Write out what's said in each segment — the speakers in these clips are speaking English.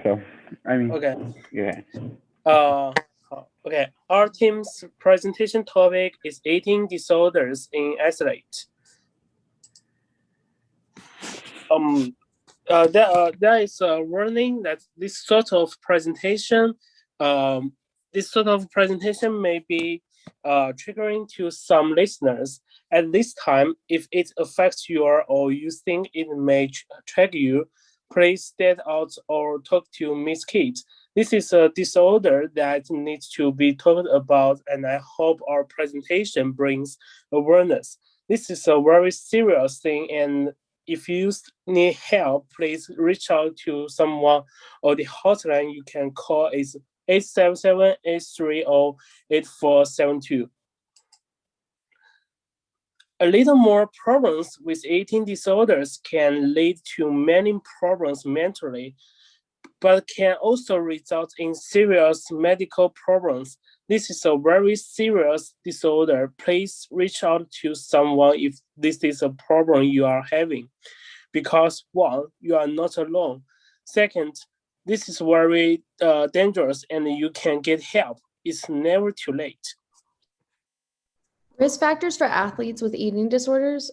So, I mean, Okay. yeah. Okay. Our team's presentation topic is eating disorders in athletes. There is a warning that this sort of presentation may be triggering to some listeners. At this time, if it affects you or you think it may trigger you, please stay out or talk to Miss Kate. This is a disorder that needs to be talked about, and I hope our presentation brings awareness. This is a very serious thing, and if you need help, please reach out to someone, or the hotline you can call is 877-830-8472. A little more problems with eating disorders can lead to many problems mentally, but can also result in serious medical problems. This is a very serious disorder. Please reach out to someone if this is a problem you are having. Because one, you are not alone. Second, this is very dangerous and you can get help. It's never too late. Risk factors for athletes with eating disorders.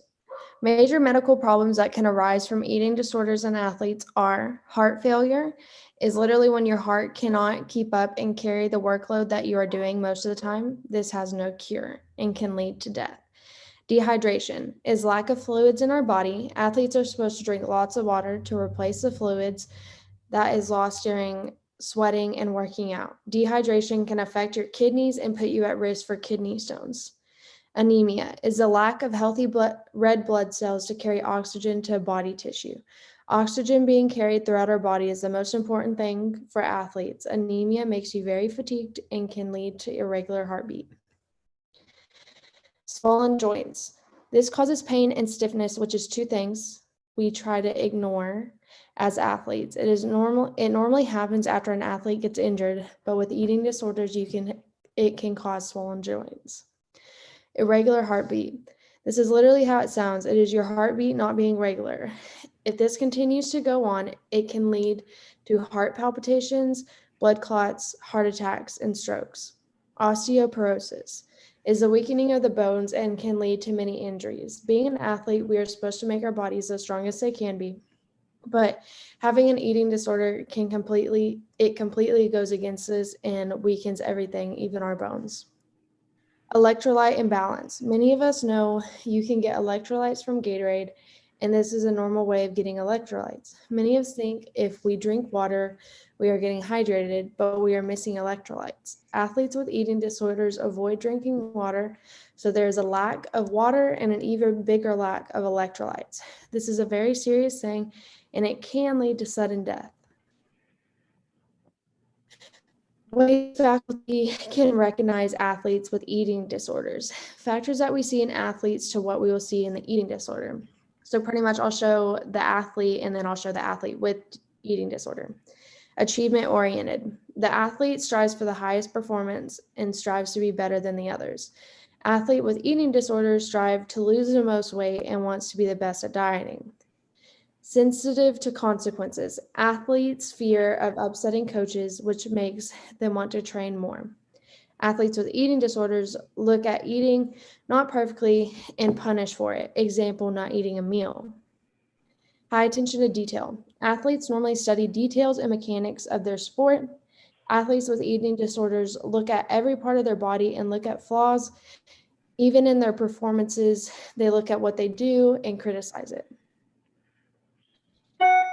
Major medical problems that can arise from eating disorders in athletes are heart failure, is literally when your heart cannot keep up and carry the workload that you are doing most of the time. This has no cure and can lead to death. Dehydration is lack of fluids in our body. Athletes are supposed to drink lots of water to replace the fluids that is lost during sweating and working out. Dehydration can affect your kidneys and put you at risk for kidney stones. Anemia is the lack of healthy red blood cells to carry oxygen to body tissue. Oxygen being carried throughout our body is the most important thing for athletes. Anemia makes you very fatigued and can lead to irregular heartbeat. Swollen joints. This causes pain and stiffness, which is two things we try to ignore as athletes. It normally happens after an athlete gets injured, but with eating disorders, it can cause swollen joints. Irregular heartbeat. This is literally how it sounds. It is your heartbeat not being regular. If this continues to go on, it can lead to heart palpitations, blood clots, heart attacks, and strokes. Osteoporosis is the weakening of the bones and can lead to many injuries. Being an athlete, we are supposed to make our bodies as strong as they can be, but having an eating disorder completely goes against this and weakens everything, even our bones. Electrolyte imbalance. Many of us know you can get electrolytes from Gatorade, and this is a normal way of getting electrolytes. Many of us think if we drink water, we are getting hydrated, but we are missing electrolytes. Athletes with eating disorders avoid drinking water, so there is a lack of water and an even bigger lack of electrolytes. This is a very serious thing, and it can lead to sudden death. Ways faculty can recognize athletes with eating disorders. Factors that we see in athletes to what we will see in the eating disorder. So pretty much I'll show the athlete and then I'll show the athlete with eating disorder. Achievement oriented. The athlete strives for the highest performance and strives to be better than the others. Athlete with eating disorders strive to lose the most weight and wants to be the best at dieting. Sensitive to consequences. Athletes fear of upsetting coaches, which makes them want to train more. Athletes with eating disorders look at eating not perfectly and punish for it. Example, not eating a meal. High attention to detail. Athletes normally study details and mechanics of their sport. Athletes with eating disorders look at every part of their body and look at flaws. Even in their performances, they look at what they do and criticize it.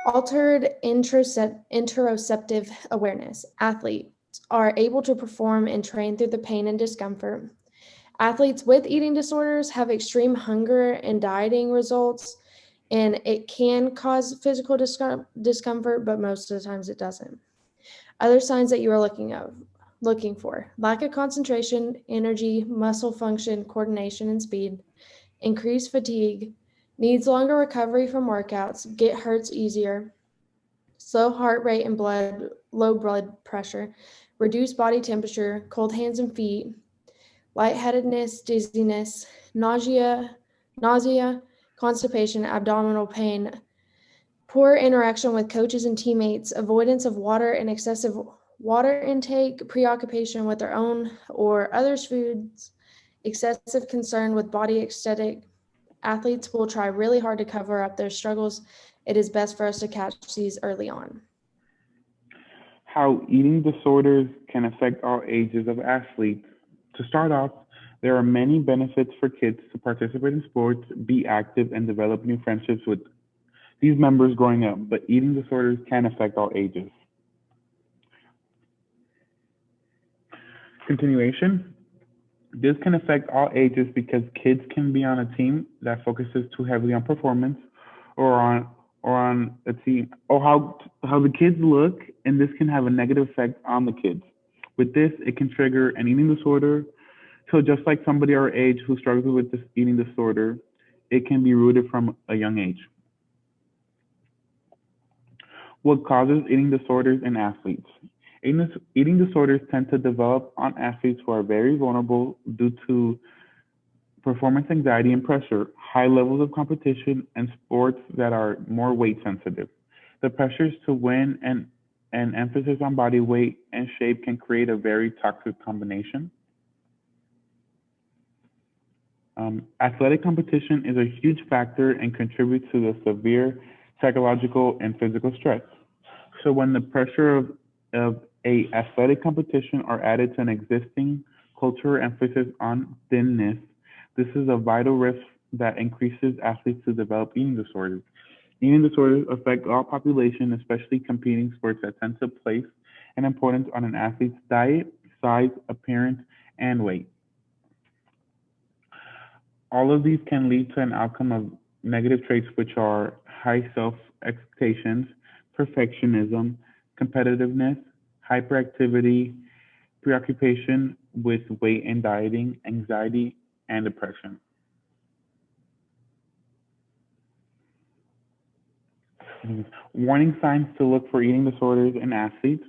Altered interoceptive awareness. Athletes are able to perform and train through the pain and discomfort. Athletes with eating disorders have extreme hunger and dieting results, and it can cause physical discomfort, but most of the times it doesn't. Other signs that you are looking for: lack of concentration, energy, muscle function, coordination, and speed, increased fatigue, needs longer recovery from workouts, get hurts easier, slow heart rate and low blood pressure, reduced body temperature, cold hands and feet, lightheadedness, dizziness, nausea, constipation, abdominal pain, Poor interaction with coaches and teammates, avoidance of water and excessive water intake, preoccupation with their own or others' foods, excessive concern with body aesthetic. Athletes will try really hard to cover up their struggles. It is best for us to catch these early on. How eating disorders can affect all ages of athletes. To start off, there are many benefits for kids to participate in sports, be active, and develop new friendships with these members growing up, but eating disorders can affect all ages. Continuation. This can affect all ages because kids can be on a team that focuses too heavily on performance or on a team or how the kids look, and this can have a negative effect on the kids. With this, it can trigger an eating disorder. So just like somebody our age who struggles with this eating disorder, it can be rooted from a young age. What causes eating disorders in athletes? Eating disorders tend to develop on athletes who are very vulnerable due to performance anxiety and pressure, high levels of competition, and sports that are more weight sensitive. The pressures to win and emphasis on body weight and shape can create a very toxic combination. Athletic competition is a huge factor and contributes to the severe psychological and physical stress. So when the pressure of a athletic competition are added to an existing cultural emphasis on thinness, this is a vital risk that increases athletes to develop eating disorders. Eating disorders affect all population, especially competing sports that tend to place an importance on an athlete's diet, size, appearance, and weight. All of these can lead to an outcome of negative traits, which are high self expectations, perfectionism, competitiveness, hyperactivity, preoccupation with weight and dieting, anxiety, and depression. Warning signs to look for eating disorders in athletes.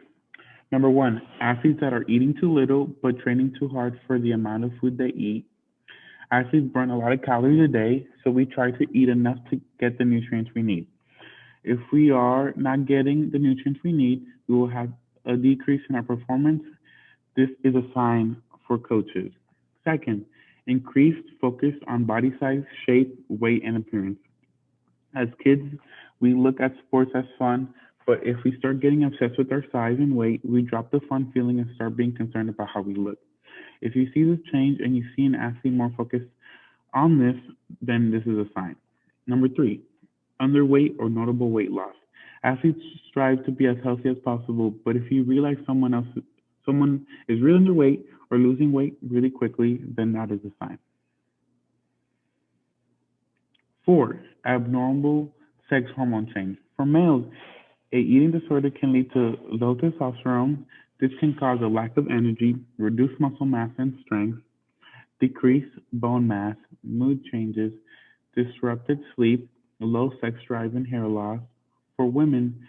Number one, athletes that are eating too little but training too hard for the amount of food they eat. Athletes burn a lot of calories a day, so we try to eat enough to get the nutrients we need. If we are not getting the nutrients we need, we will have a decrease in our performance. This is a sign for coaches. Second, increased focus on body size, shape, weight, and appearance. As kids, we look at sports as fun, but if we start getting obsessed with our size and weight, we drop the fun feeling and start being concerned about how we look. If you see this change and you see an athlete more focused on this, then this is a sign. Number three, underweight or notable weight loss. Athletes strive to be as healthy as possible, but if you realize someone is really underweight or losing weight really quickly, then that is a sign. Four, abnormal sex hormone change. For males, a eating disorder can lead to low testosterone. This can cause a lack of energy, reduced muscle mass and strength, decreased bone mass, mood changes, disrupted sleep, low sex drive, and hair loss. For women,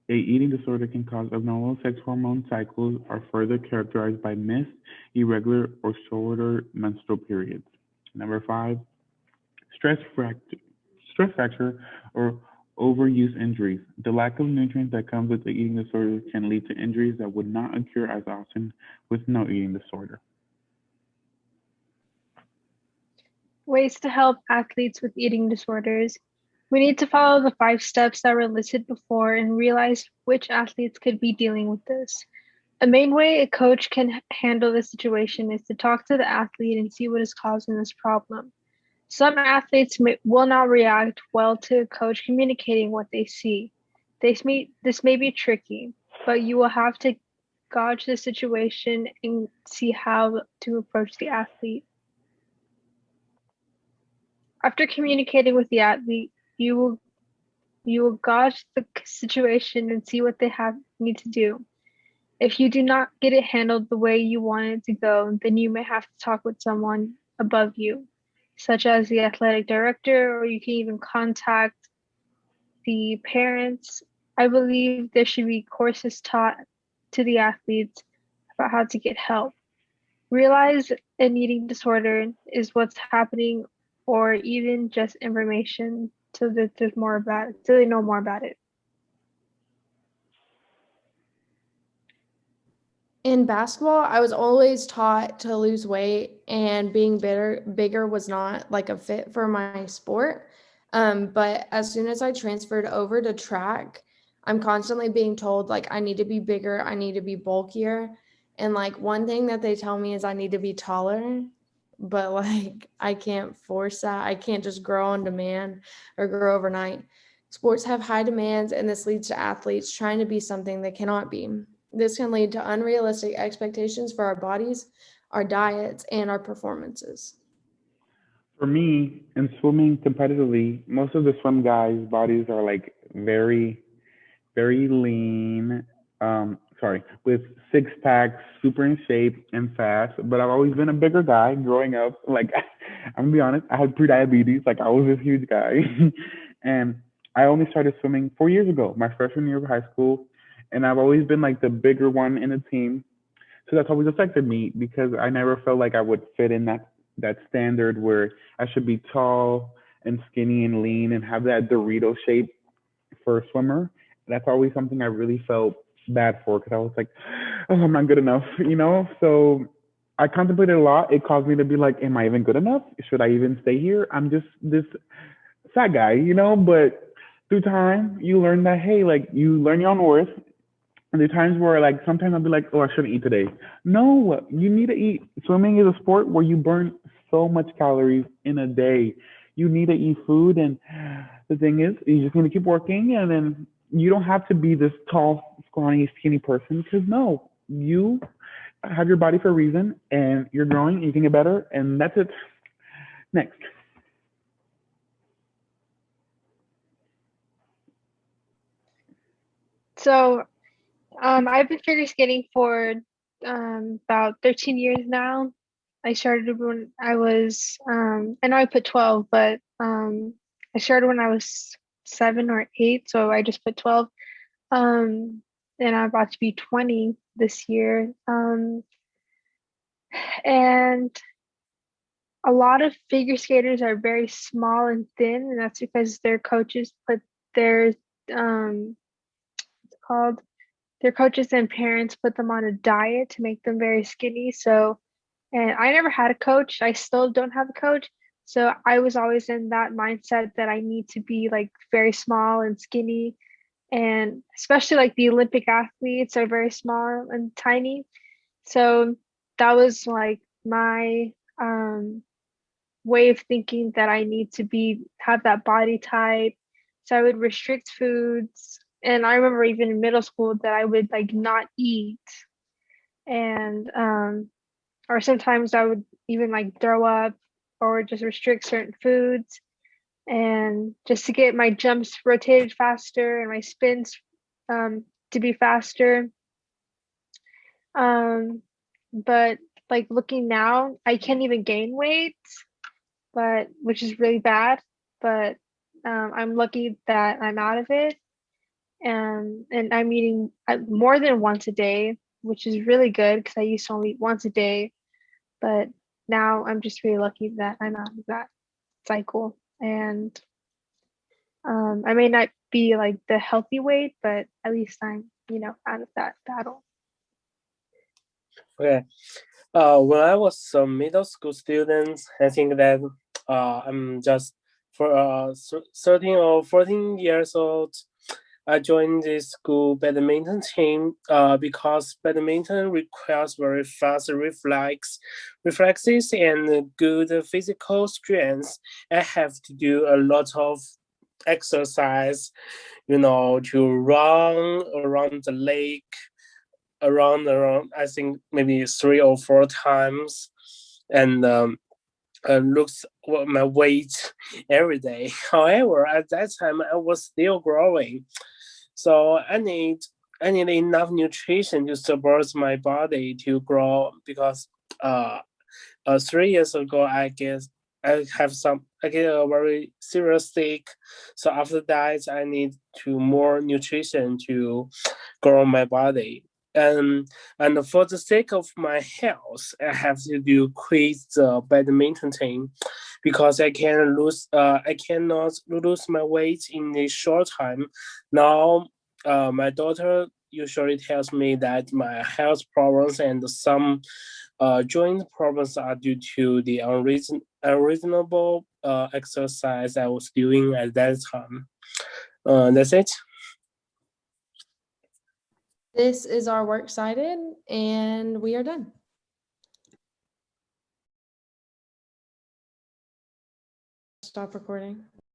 a eating disorder can cause abnormal sex hormone cycles are further characterized by missed, irregular, or shorter menstrual periods. Number five, stress fracture, stress fracture or overuse injuries. The lack of nutrients that comes with the eating disorder can lead to injuries that would not occur as often with no eating disorder. Ways to help athletes with eating disorders. We need to follow the 5 steps that were listed before and realize which athletes could be dealing with this. A main way a coach can handle the situation is to talk to the athlete and see what is causing this problem. Some athletes will not react well to a coach communicating what they see. This may be tricky, but you will have to gauge the situation and see how to approach the athlete. After communicating with the athlete, you will gauge the situation and see what they need to do. If you do not get it handled the way you want it to go, then you may have to talk with someone above you, such as the athletic director, or you can even contact the parents. I believe there should be courses taught to the athletes about how to get help. Realize an eating disorder is what's happening, or even just information so that there's more about it, so they know more about it. In basketball, I was always taught to lose weight, and being bigger was not like a fit for my sport. But as soon as I transferred over to track, I'm constantly being told like I need to be bigger, I need to be bulkier. And like one thing that they tell me is I need to be taller, but like I can't force that. I can't just grow on demand or grow overnight. Sports have high demands, and this leads to athletes trying to be something they cannot be. This can lead to unrealistic expectations for our bodies, our diets, and our performances. For me, in swimming competitively, most of the swim guys' bodies are like very lean. With six packs, super in shape and fast. But I've always been a bigger guy growing up. Like, I'm gonna be honest, I had pre-diabetes. Like, I was this huge guy, and I only started swimming 4 years ago, my freshman year of high school. And I've always been like the bigger one in the team. So that's always affected me because I never felt like I would fit in that standard where I should be tall and skinny and lean and have that Dorito shape for a swimmer. That's always something I really felt bad for because I was like, oh, I'm not good enough, you know? So I contemplated a lot. It caused me to be like, am I even good enough? Should I even stay here? I'm just this fat guy, you know? But through time, you learn that, hey, like you learn your own worth. And there are times where like sometimes I'll be like, oh, I shouldn't eat today. No, you need to eat. Swimming is a sport where you burn so much calories in a day. You need to eat food, and the thing is, you just need to keep working, and then you don't have to be this tall, scrawny, skinny person. Because no, you have your body for a reason, and you're growing, you can get better, and that's it. Next. So I've been figure skating for about 13 years now. I started when I was, I know I put 12, but I started when I was 7 or 8, so I just put 12. Um, and I'm about to be 20 this year. And a lot of figure skaters are very small and thin, and that's because their coaches put their, it's called, their coaches and parents put them on a diet to make them very skinny. So, and I never had a coach. I still don't have a coach. So I was always in that mindset that I need to be like very small and skinny. And especially like the Olympic athletes are very small and tiny. So that was like my way of thinking that I need to be have that body type. So I would restrict foods. And I remember even in middle school that I would like not eat, and or sometimes I would even like throw up or just restrict certain foods, and just to get my jumps rotated faster and my spins to be faster. Um, but like looking now, I can't even gain weight, but which is really bad. But I'm lucky that I'm out of it, and I'm eating more than once a day, which is really good because I used to only eat once a day. But now I'm just really lucky that I'm out of that cycle. And I may not be like the healthy weight, but at least I'm, out of that battle. Okay. When I was a middle school student, I think that I'm just for 13 or 14 years old. I joined the school badminton team because badminton requires very fast reflexes and good physical strength. I have to do a lot of exercise, to run around the lake, around I think maybe 3 or 4 times, and looks my weight every day. However, at that time I was still growing, so I need enough nutrition to support my body to grow because 3 years ago I guess I get a very serious sick. So after that I need more nutrition to grow my body. And for the sake of my health, I have to quit the badminton team because I cannot lose my weight in a short time. Now, my daughter usually tells me that my health problems and some joint problems are due to the unreasonable exercise I was doing at that time. That's it. This is our works cited, and we are done. Stop recording.